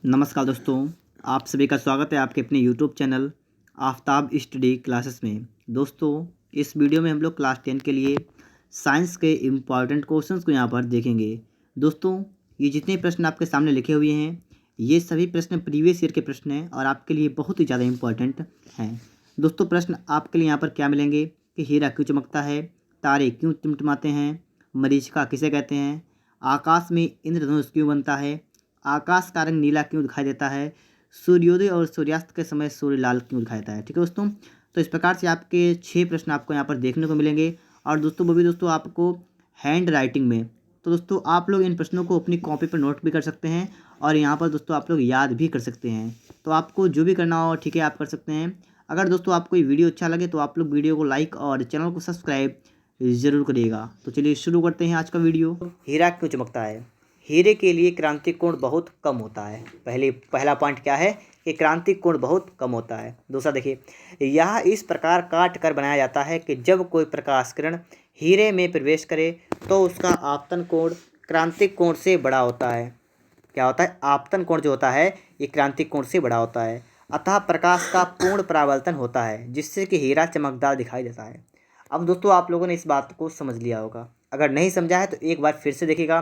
नमस्कार दोस्तों, आप सभी का स्वागत है आपके अपने YouTube channel Aftab study classes में। दोस्तों, इस वीडियो में हम लोग क्लास 10 के लिए साइंस के इम्पॉर्टेंट क्वेश्चंस को यहाँ पर देखेंगे। दोस्तों, ये जितने प्रश्न आपके सामने लिखे हुए हैं, ये सभी प्रश्न प्रीवियस ईयर के प्रश्न हैं और आपके लिए बहुत ही ज़्यादा इम्पॉर्टेंट हैं। दोस्तों, प्रश्न आपके लिए यहाँ पर क्या मिलेंगे कि हीरा क्यों चमकता है, तारे क्यों टिमटिमाते हैं, मरीचिका किसे कहते हैं, आकाश में इंद्रधनुष क्यों बनता है, आकाश का रंग नीला क्यों दिखाई देता है, सूर्योदय और सूर्यास्त के समय सूर्य लाल क्यों दिखाई देता है। ठीक है दोस्तों, तो इस प्रकार से आपके 6 प्रश्न आपको यहाँ पर देखने को मिलेंगे और दोस्तों वो भी दोस्तों आपको हैंड राइटिंग में। तो दोस्तों आप लोग इन प्रश्नों को अपनी कॉपी पर नोट भी कर सकते हैं और यहाँ पर दोस्तों आप लोग याद भी कर सकते हैं। तो आपको जो भी करना हो ठीक है आप कर सकते हैं। अगर दोस्तों आपको ये वीडियो अच्छा लगे तो आप लोग वीडियो को लाइक और चैनल को सब्सक्राइब ज़रूर करिएगा। तो चलिए शुरू करते हैं आज का वीडियो। हीरा क्यों चमकता है। हीरे के लिए क्रांतिक कोण बहुत कम होता है। पहला पॉइंट क्या है कि क्रांतिक कोण बहुत कम होता है। दूसरा देखिए, यह इस प्रकार काट कर बनाया जाता है कि जब कोई प्रकाश किरण हीरे में प्रवेश करे तो उसका आपतन कोण क्रांतिक कोण से बड़ा होता है। क्या होता है? आपतन कोण जो होता है ये क्रांतिक कोण से बड़ा होता है। अतः प्रकाश का पूर्ण परावर्तन होता है जिससे कि हीरा चमकदार दिखाई देता है। अब दोस्तों आप लोगों ने इस बात को समझ लिया होगा। अगर नहीं समझा है तो एक बार फिर से देखिएगा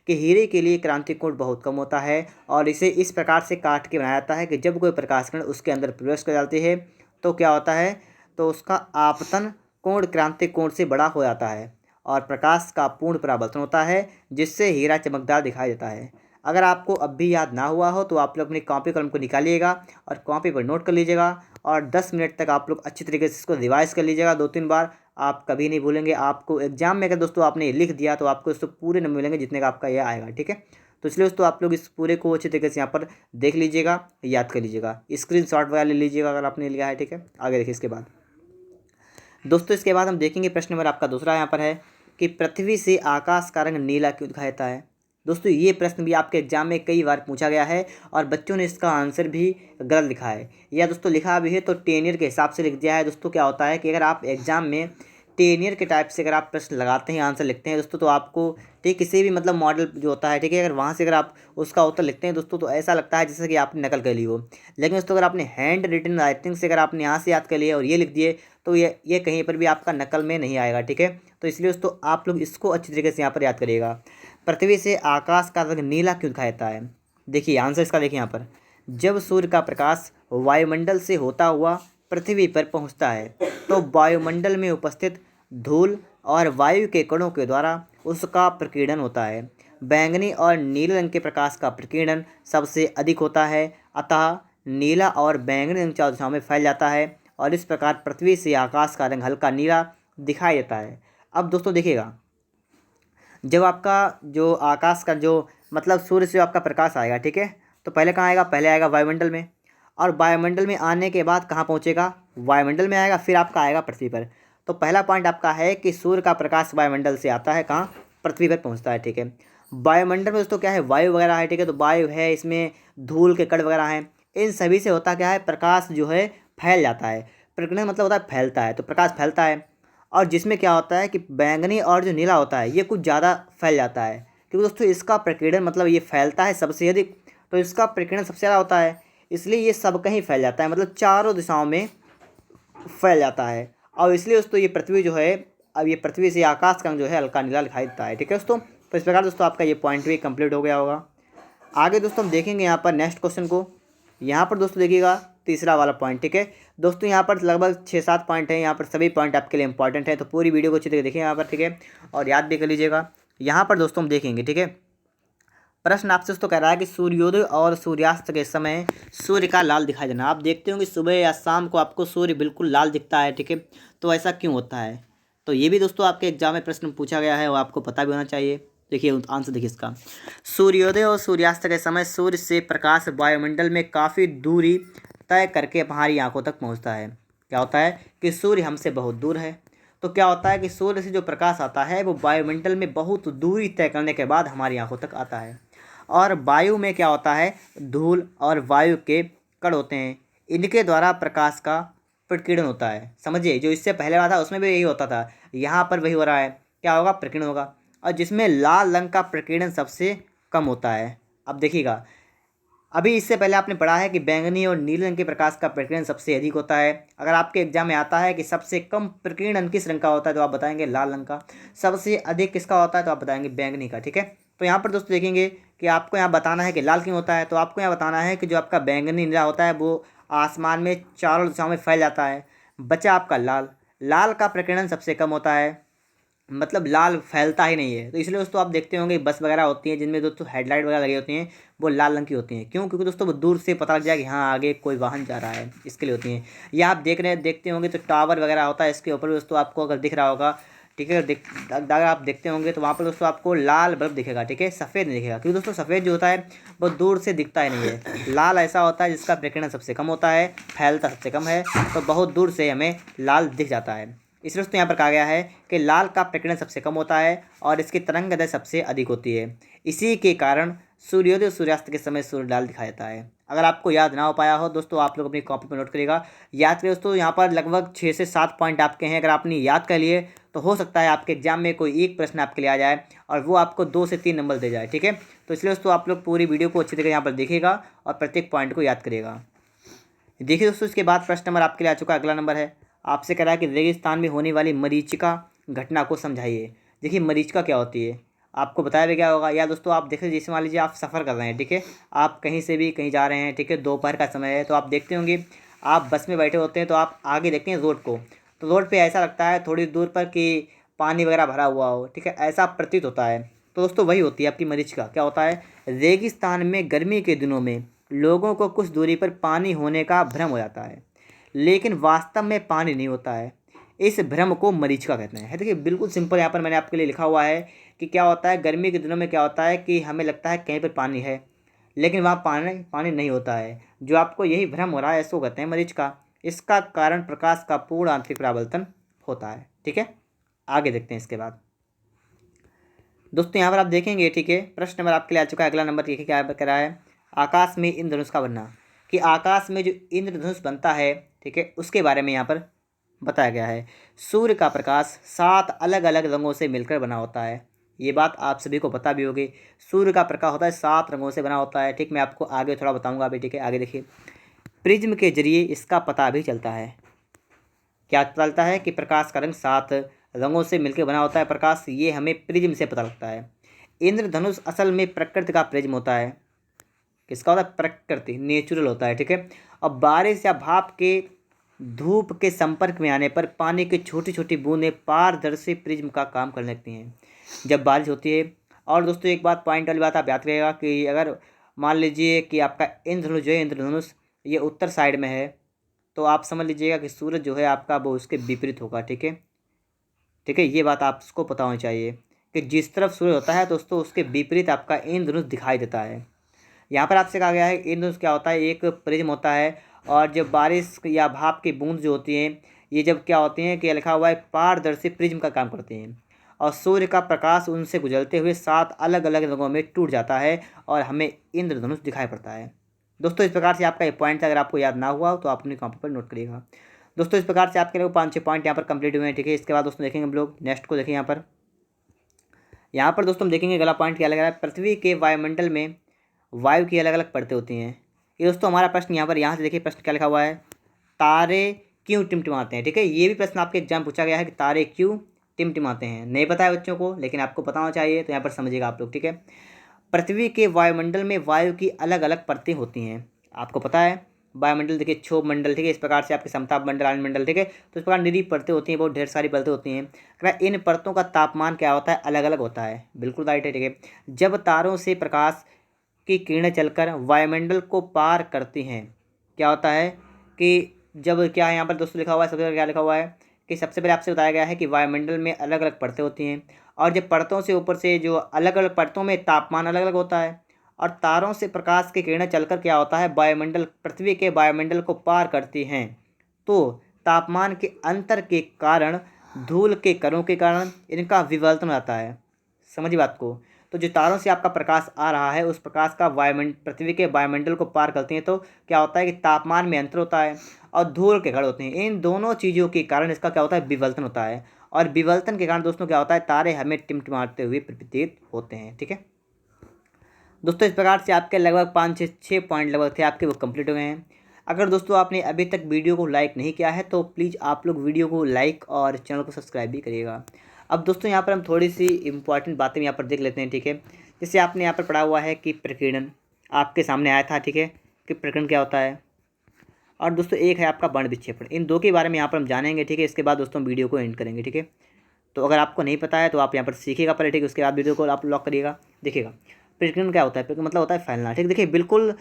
कि हीरे के लिए क्रांतिक कोण बहुत कम होता है और इसे इस प्रकार से काट के बनाया जाता है कि जब कोई प्रकाश किरण उसके अंदर प्रवेश कर जाती है तो क्या होता है, तो उसका आपतन कोण क्रांतिक कोण से बड़ा हो जाता है और प्रकाश का पूर्ण परावर्तन होता है जिससे हीरा चमकदार दिखाई देता है। अगर आपको अब भी याद ना हुआ हो तो आप लोग अपनी कॉपी कलम को निकालिएगा और कॉपी पर नोट कर लीजिएगा और 10 मिनट तक आप लोग अच्छी तरीके से इसको रिवाइज कर लीजिएगा 2-3 बार। आप कभी नहीं भूलेंगे। आपको एग्जाम में अगर दोस्तों आपने लिख दिया तो आपको इसको पूरे नंबर मिलेंगे जितने का आपका यह आएगा। ठीक है, तो इसलिए दोस्तों आप लोग इस पूरे को अच्छी तरीके से यहाँ पर देख लीजिएगा, याद कर लीजिएगा, स्क्रीनशॉट वगैरह ले लीजिएगा अगर आपने लिया है। ठीक है, आगे देखिए। इसके बाद दोस्तों इसके बाद हम देखेंगे प्रश्न नंबर आपका दूसरा यहाँ पर है कि पृथ्वी से आकाश का रंग नीला क्यों दिखाई देता है। दोस्तों ये प्रश्न भी आपके एग्जाम में कई बार पूछा गया है और बच्चों ने इसका आंसर भी गलत लिखा है या दोस्तों लिखा भी है तो टेनियर के हिसाब से लिख दिया है। दोस्तों क्या होता है कि अगर आप एग्जाम में टेनियर के टाइप से अगर आप प्रश्न लगाते हैं, आंसर लिखते हैं दोस्तों, तो आपको ठीक किसी भी मतलब मॉडल जो होता है, ठीक है, अगर वहाँ से अगर आप उसका उत्तर लिखते हैं दोस्तों तो ऐसा लगता है जैसे कि आपने नकल कर ली हो। लेकिन दोस्तों अगर आपने हैंड रिटन राइटिंग से अगर आपने यहाँ से याद कर लिया और ये लिख दिए तो ये कहीं पर भी आपका नकल में नहीं आएगा। ठीक है, तो इसलिए दोस्तों आप लोग इसको अच्छी तरीके से यहाँ पर याद करिएगा। पृथ्वी से आकाश का रंग नीला क्यों दिखाई देता है। देखिए आंसर इसका देखिए यहाँ पर, जब सूर्य का प्रकाश वायुमंडल से होता हुआ पृथ्वी पर पहुँचता है तो वायुमंडल में उपस्थित धूल और वायु के कणों के द्वारा उसका प्रकीर्णन होता है। बैंगनी और नीले रंग के प्रकाश का प्रकीर्णन सबसे अधिक होता है, अतः नीला और बैंगनी रंग चारों दिशाओं में फैल जाता है और इस प्रकार पृथ्वी से आकाश का रंग हल्का नीला दिखाई देता है। अब दोस्तों देखिएगा, जब आपका जो आकाश का जो मतलब सूर्य से आपका प्रकाश आएगा, ठीक है, तो पहले कहाँ आएगा, पहले आएगा वायुमंडल में और वायुमंडल में आने के बाद कहाँ पहुँचेगा, वायुमंडल में आएगा, फिर आपका आएगा पृथ्वी पर। तो पहला पॉइंट आपका है कि सूर्य का प्रकाश वायुमंडल से आता है, कहाँ, पृथ्वी पर पहुँचता है। ठीक है, वायुमंडल में दोस्तों क्या है, वायु वगैरह है। ठीक है, तो वायु है, इसमें धूल के कण वगैरह हैं, इन सभी से होता क्या है, प्रकाश जो है फैल जाता है। प्रकीर्णन मतलब होता है फैलता है, तो प्रकाश फैलता है और जिसमें क्या होता है कि बैंगनी और जो नीला होता है ये कुछ ज़्यादा फैल जाता है क्योंकि दोस्तों इसका प्रकीर्णन मतलब ये फैलता है सबसे अधिक, तो इसका प्रकीर्णन सबसे ज़्यादा होता है, इसलिए ये सब कहीं फैल जाता है, मतलब चारों दिशाओं में फैल जाता है। और इसलिए दोस्तों ये पृथ्वी जो है, अब ये पृथ्वी से आकाश का रंग जो है हल्का नीला दिखाई देता है। ठीक है दोस्तों, तो इस प्रकार दोस्तों आपका ये पॉइंट भी कंप्लीट हो गया होगा। आगे दोस्तों हम देखेंगे यहाँ पर नेक्स्ट क्वेश्चन को। यहाँ पर दोस्तों देखिएगा तीसरा वाला पॉइंट। ठीक है दोस्तों, यहाँ पर लगभग 6-7 पॉइंट हैं, यहाँ पर सभी पॉइंट आपके लिए इंपॉर्टेंट है, तो पूरी वीडियो को अच्छी तरह देखिए यहाँ पर। ठीक है, और याद भी कर लीजिएगा। यहाँ पर दोस्तों हम देखेंगे, ठीक है, प्रश्न आपसे दोस्तों कह रहा है कि सूर्योदय और सूर्यास्त के समय सूर्य का लाल दिखाई देना। आप देखते होंगे सुबह या शाम को आपको सूर्य बिल्कुल लाल दिखता है। ठीक है, तो ऐसा क्यों होता है, तो ये भी दोस्तों आपके एग्जाम में प्रश्न पूछा गया है और आपको पता भी होना चाहिए। देखिए आंसर देखिए इसका, सूर्योदय और सूर्यास्त के समय सूर्य से प्रकाश वायुमंडल में काफ़ी दूरी तय करके हमारी आंखों तक पहुंचता है। क्या होता है कि सूर्य हमसे बहुत दूर है, तो क्या होता है कि सूर्य से जो प्रकाश आता है वो वायुमंडल में बहुत दूरी तय करने के बाद हमारी आंखों तक आता है। और वायु में क्या होता है, धूल और वायु के कण होते हैं, इनके द्वारा प्रकाश का प्रकीर्णन होता है। समझिए, जो इससे पहले वाला था उसमें भी यही होता था, यहाँ पर वही हो रहा है, क्या होगा, प्रकीर्णन होगा, और जिसमें लाल रंग का प्रकीर्णन सबसे कम होता है। अब देखिएगा, अभी इससे पहले आपने पढ़ा है कि बैंगनी और नीले रंग के प्रकाश का प्रकीर्णन सबसे अधिक होता है। अगर आपके एग्जाम में आता है कि सबसे कम प्रकीर्णन किस रंग का होता है तो आप बताएंगे लाल रंग का। सबसे अधिक किसका होता है तो आप बताएंगे बैंगनी का। ठीक है, तो यहाँ पर दोस्तों देखेंगे कि आपको यहाँ बताना है कि लाल क्यों होता है। तो आपको यहाँ बताना है कि जो आपका बैंगनी नीला होता है वो आसमान में चारों दिशाओं में फैल जाता है। बचा आपका लाल। लाल का प्रकीर्णन सबसे कम होता है, मतलब लाल फैलता ही नहीं है। तो इसलिए दोस्तों आप देखते होंगे बस वगैरह होती हैं जिनमें दोस्तों हेडलाइट वगैरह लगी होती हैं, वो लाल रंग की होती हैं। क्यों? क्योंकि दोस्तों वो दूर से पता लग जाए कि हाँ आगे कोई वाहन जा रहा है, इसके लिए होती हैं। या आप देखते होंगे तो टावर वगैरह होता है, इसके ऊपर दोस्तों आपको अगर दिख रहा होगा, ठीक है, अगर आप देखते होंगे तो वहाँ पर दोस्तों आपको लाल बल्ब दिखेगा। ठीक है, सफ़ेद नहीं दिखेगा, क्योंकि दोस्तों सफ़ेद जो होता है वो दूर से दिखता ही नहीं है। लाल ऐसा होता है जिसका प्रकीर्णन सबसे कम होता है, फैलता सबसे कम है, तो बहुत दूर से हमें लाल दिख जाता है। इसलिए दोस्तों यहाँ पर कहा गया है कि लाल का प्रकीर्णन सबसे कम होता है और इसकी तरंगदैर्घ्य सबसे अधिक होती है। इसी के कारण सूर्योदय और सूर्यास्त के समय सूर्य लाल दिखाई देता है। अगर आपको याद ना हो पाया हो दोस्तों, आप लोग अपनी कॉपी पर नोट करिएगा, याद करिए दोस्तों। यहाँ पर लगभग 6 से 7 पॉइंट आपके हैं। अगर आपने याद कर लिए तो हो सकता है आपके एग्जाम में कोई एक प्रश्न आपके लिए आ जाए और वो आपको 2 से 3 नंबर दे जाए। ठीक है, तो इसलिए दोस्तों आप लोग पूरी वीडियो को अच्छी तरह यहाँ पर देखिएगा और प्रत्येक पॉइंट को याद करिएगा। देखिए दोस्तों, इसके बाद प्रश्न नंबर आपके लिए आ चुका है। अगला नंबर है, आपसे कह रहा है कि रेगिस्तान में होने वाली मरीचिका घटना को समझाइए। देखिए मरीचिका क्या होती है, आपको बताया भी क्या होगा। या दोस्तों आप देखिए, जैसे मान लीजिए आप सफ़र कर रहे हैं, ठीक है, आप कहीं से भी कहीं जा रहे हैं, ठीक है, दोपहर का समय है, तो आप देखते होंगे आप बस में बैठे होते हैं तो आप आगे देखते हैं रोड को, तो रोड पे ऐसा लगता है थोड़ी दूर पर कि पानी वगैरह भरा हुआ हो, ठीक है, ऐसा प्रतीत होता है। तो दोस्तों वही होती है आपकी मरीचिका। क्या होता है, रेगिस्तान में गर्मी के दिनों में लोगों को कुछ दूरी पर पानी होने का भ्रम हो जाता है, लेकिन वास्तव में पानी नहीं होता है। इस भ्रम को मरीचिका कहते हैं। देखिए बिल्कुल सिंपल, यहाँ पर मैंने आपके लिए लिखा हुआ है कि क्या होता है, गर्मी के दिनों में क्या होता है कि हमें लगता है कहीं पर पानी है, लेकिन वहाँ पानी पानी नहीं होता है। जो आपको यही भ्रम हो रहा है इसको कहते हैं मरीचिका। इसका कारण प्रकाश का पूर्ण आंतरिक परावर्तन होता है। ठीक है, आगे देखते हैं इसके बाद दोस्तों। यहाँ पर आप देखेंगे, ठीक है, प्रश्न नंबर आपके लिए आ चुका है। अगला नंबर देखिए क्या कह रहा है, आकाश में इंद्रधनुष का बनना। कि आकाश में जो इंद्रधनुष बनता है, ठीक है, उसके बारे में यहाँ पर बताया गया है। सूर्य का प्रकाश 7 अलग अलग रंगों से मिलकर बना होता है। ये बात आप सभी को पता भी होगी। सूर्य का प्रकाश होता है 7 रंगों से बना होता है। ठीक, मैं आपको आगे थोड़ा बताऊंगा अभी। ठीक है, आगे देखिए, प्रिज्म के जरिए इसका पता भी चलता है। क्या पता चलता है कि प्रकाश का रंग 7 रंगों से मिलकर बना होता है प्रकाश, ये हमें प्रिज्म से पता लगता है। इंद्रधनुष असल में प्रकृति का प्रिज्म होता है। किसका होता है, प्रकृति, नेचुरल होता है। ठीक है, अब बारिश या भाप के धूप के संपर्क में आने पर पानी की छोटी छोटी बूंदें पारदर्शी प्रिज्म का काम करने लगती हैं जब बारिश होती है। और दोस्तों एक बात, पॉइंट वाली बात आप याद रखिएगा कि अगर मान लीजिए कि आपका इंद्रधनुष जो है, इंद्रधनुष ये उत्तर साइड में है, तो आप समझ लीजिएगा कि सूरज जो है आपका वो उसके विपरीत होगा। ठीक है, ठीक है, ये बात आपको पता होनी चाहिए कि जिस तरफ सूर्य होता है दोस्तों उसके विपरीत आपका इंद्रधनुष दिखाई देता है। यहाँ पर आपसे कहा गया है इंद्रधनुष क्या होता है, एक प्रिज्म होता है। और जब बारिश या भाप की बूंद जो होती हैं, ये जब क्या होती हैं कि लिखा हुआ है पारदर्शी प्रिज्म का काम करती हैं, और सूर्य का प्रकाश उनसे गुजरते हुए 7 अलग अलग रंगों में टूट जाता है और हमें इंद्रधनुष दिखाई पड़ता है। दोस्तों इस प्रकार से आपका ये पॉइंट अगर आपको याद ना हुआ हो तो आप अपनी कॉपी पर नोट करिएगा। दोस्तों इस प्रकार से आपके लिए 5-6 पॉइंट यहाँ पर कंप्लीट हुए हैं। ठीक है, इसके बाद दोस्तों देखेंगे हम लोग नेक्स्ट को। देखें यहाँ पर दोस्तों हम देखेंगे अगला पॉइंट क्या लग रहा है, पृथ्वी के वायुमंडल में वायु की अलग अलग परतें होती हैं। ये दोस्तों हमारा प्रश्न यहाँ से देखिए, प्रश्न क्या लिखा हुआ है, तारे क्यों टिमटिमाते हैं। ठीक है, ये भी प्रश्न आपके एग्जाम पूछा गया है कि तारे क्यों टिमटिमाते हैं। नहीं पता है बच्चों को, लेकिन आपको पता होना चाहिए, तो यहाँ पर समझिएगा आप लोग। ठीक है, पृथ्वी के वायुमंडल में वायु की अलग अलग परतें होती हैं। आपको पता है वायुमंडल देखिए, क्षोभ मंडल, ठीक है, इस प्रकार से आपके समताप मंडल, आयन मंडल, ठीक है, तो इस प्रकार निरीह परतें होती हैं, बहुत ढेर सारी परतें होती हैं। इन परतों का तापमान क्या होता है, अलग अलग होता है। बिल्कुल राइट है। ठीक है, जब तारों से प्रकाश की किरणें चलकर वायुमंडल को पार करती हैं, क्या होता है कि जब क्या है यहाँ पर दोस्तों लिखा हुआ है, सबसे पहले क्या लिखा हुआ है कि सबसे पहले आपसे बताया गया है कि वायुमंडल में अलग अलग परतें होती हैं, और जब परतों से ऊपर से जो अलग अलग परतों में तापमान अलग अलग होता है, और तारों से प्रकाश की किरणें चलकर क्या होता है, वायुमंडल, पृथ्वी के वायुमंडल को पार करती हैं, तो तापमान के अंतर के कारण, धूल के कणों के कारण इनका विवर्तन होता है। समझिए बात को। तो जो तारों से आपका प्रकाश आ रहा है, उस प्रकाश का पृथ्वी के वायुमंडल को पार करते हैं, तो क्या होता है कि तापमान में अंतर होता है और धूल के कण होते हैं। इन दोनों चीज़ों के कारण इसका क्या होता है, विवर्तन होता है, और विवर्तन के कारण दोस्तों क्या होता है, तारे हमें टिमटिमाते हुए प्रतीत होते हैं। ठीक है, दोस्तों इस प्रकार से आपके लगभग 5 से 6 पॉइंट लगभग थे आपके, वो कंप्लीट हो गए हैं। अगर दोस्तों आपने अभी तक वीडियो को लाइक नहीं किया है तो प्लीज़ आप लोग वीडियो को लाइक और चैनल को सब्सक्राइब भी करिएगा। अब दोस्तों यहाँ पर हम थोड़ी सी इंपॉर्टेंट बातें यहाँ पर देख लेते हैं, ठीक है। जैसे आपने यहाँ पर पढ़ा हुआ है कि प्रकीर्णन आपके सामने आया था, ठीक है, कि प्रकीर्णन क्या होता है। और दोस्तों एक है आपका वर्ण विक्षेपण। इन दो के बारे में यहाँ पर हम जानेंगे, ठीक है। इसके बाद दोस्तों हम वीडियो को एंड करेंगे, ठीक है। तो अगर आपको नहीं पता है तो आप यहाँ पर सीखिएगा पहले, ठीक है, उसके बाद वीडियो को आप लॉक करिएगा। देखिएगा प्रकीर्णन क्या होता है, प्रकीर्णन मतलब होता है फैलना, ठीक है। देखिए बिल्कुल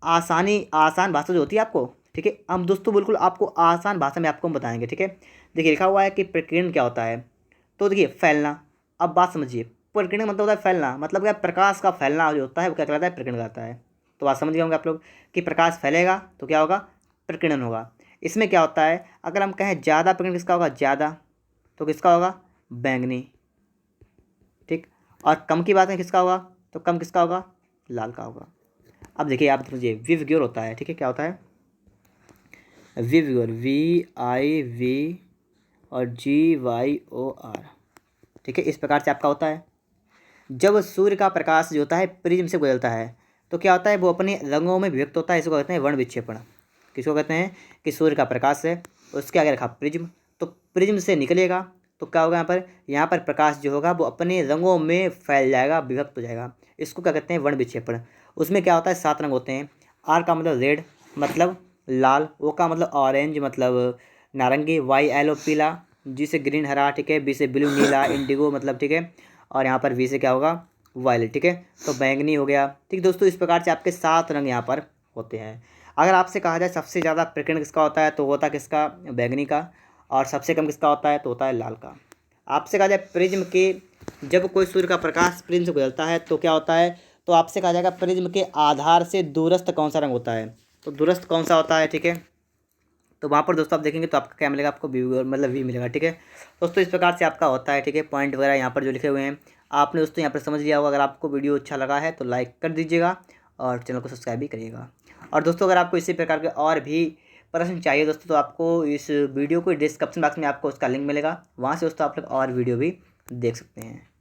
आसान भाषा जो होती है आपको, ठीक है, हम दोस्तों बिल्कुल आपको आसान भाषा में आपको हम बताएंगे, ठीक है। देखिए लिखा हुआ है कि प्रकीर्णन क्या होता है, तो देखिए फैलना। अब बात समझिए, प्रकीर्णन मतलब होता है फैलना, मतलब क्या, प्रकाश का फैलना जो होता है वो क्या कहलाता है, प्रकीर्णन कहलाता है। तो बात समझ गए होंगे आप लोग कि प्रकाश फैलेगा तो क्या होगा, प्रकीर्णन होगा। इसमें क्या होता है, अगर हम कहें ज़्यादा प्रकीर्णन किसका होगा, ज़्यादा, तो किसका होगा, बैंगनी, ठीक। और कम की बात है किसका होगा, तो कम किसका होगा, लाल का होगा। अब देखिए आप समझिए, विवग्योर होता है, ठीक है, क्या होता है, विवग्योर, VIV और GYOR, ठीक है। इस प्रकार से आपका होता है, जब सूर्य का प्रकाश जो होता है प्रिज्म से गुजरता है तो क्या होता है, वो अपने रंगों में विभक्त होता है। इसको कहते हैं वर्ण विक्षेपण। किसको कहते हैं, कि सूर्य का प्रकाश है, उसके आगे रखा प्रिज्म, तो प्रिज्म से निकलेगा तो क्या होगा, यहाँ पर प्रकाश जो होगा वो अपने रंगों में फैल जाएगा, विभक्त हो जाएगा। इसको क्या कहते हैं, वर्ण विक्षेपण। उसमें क्या होता है, 7 रंग होते हैं। R का मतलब रेड, मतलब लाल। O का मतलब ऑरेंज, मतलब नारंगी। YLO पीला। G से ग्रीन हरा, ठीक है। B से ब्लू नीला, इंडिगो मतलब, ठीक है। और यहाँ पर V से क्या होगा, वायलेट, ठीक है। तो बैंगनी हो गया, ठीक दोस्तों। इस प्रकार से आपके 7 रंग यहाँ पर होते हैं। अगर आपसे कहा जाए सबसे ज़्यादा प्रकीर्णन किसका होता है, तो होता किसका, बैंगनी का। और सबसे कम किसका होता है, तो होता है लाल का। आपसे कहा जाए प्रिज्म के, जब कोई सूर्य का प्रकाश प्रिज्म से गुजरता है तो क्या होता है, तो आपसे कहा जाएगा प्रिज्म के आधार से दूरस्थ कौन सा रंग होता है, तो दूरस्थ कौन सा होता है, ठीक है। तो वहाँ पर दोस्तों आप देखेंगे तो आपका क्या मिलेगा, आपको मतलब V मिलेगा, ठीक है। दोस्तों इस प्रकार से आपका होता है, ठीक है। पॉइंट वगैरह यहाँ पर जो लिखे हुए हैं आपने दोस्तों यहाँ पर समझ लिया होगा। अगर आपको वीडियो अच्छा लगा है तो लाइक कर दीजिएगा और चैनल को सब्सक्राइब भी करिएगा। और दोस्तों अगर आपको इसी प्रकार के और भी प्रश्न चाहिए दोस्तों तो आपको इस वीडियो को डिस्क्रिप्शन बॉक्स में आपको उसका लिंक मिलेगा, वहाँ से दोस्तों आप लोग और वीडियो भी देख सकते हैं।